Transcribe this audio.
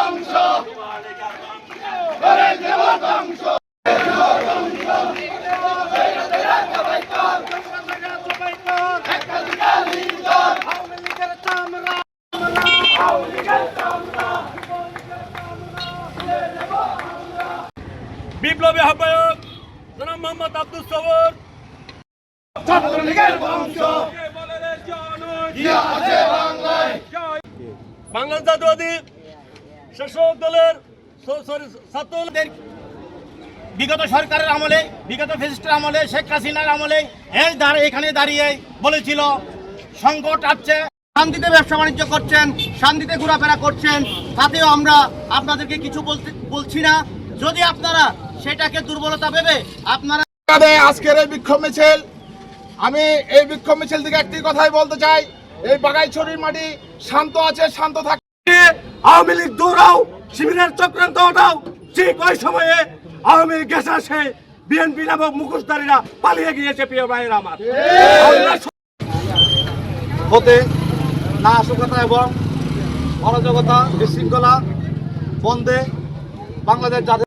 ধ্বংস করে দেব ধ্বংস বিপ্লবী আহ্বায়ক জনাব মোহাম্মদ আব্দুল সবুর ছাত্রলীগের বংশ বাংলাদেশ জাতীয়বাদী শাসক দলের ছাত্রদের বিগত সরকারের আমলে, বিগত ফ্যাসিস্টের আমলে, শেখ হাসিনার আমলে এখানে দাঁড়িয়ে বলেছিল সংকট আসছে, শান্তিতে ব্যবসা বাণিজ্য করছেন, শান্তিতে ঘোরাফেরা করছেন, তাতেও আমরা আপনাদেরকে কিছু বলছি না। যদি আপনারা সেটাকে দুর্বলতা ভেবে আপনারা আজকের এই বিক্ষোভ মিছিল, আমি এই বিক্ষোভ মিছিল থেকে একটি কথাই বলতে চাই, এই বাগাইছড়ির মাটি শান্ত আছে, শান্ত থাকে। আওয়ামী লীগ দৌড়াও, শিবিরের চক্রান্ত ওঠাও। ঠিক ওই সময়ে আওয়ামী লীগ গেছে আসে, বিএনপি নামক মুখোশধারীরা পালিয়ে গিয়েছে। প্রিয় ভাইয়েরা আমার, হতে নাশকতা এবং অরাজকতা বিশৃঙ্খলা বন্ধে বাংলাদেশ জাতীয়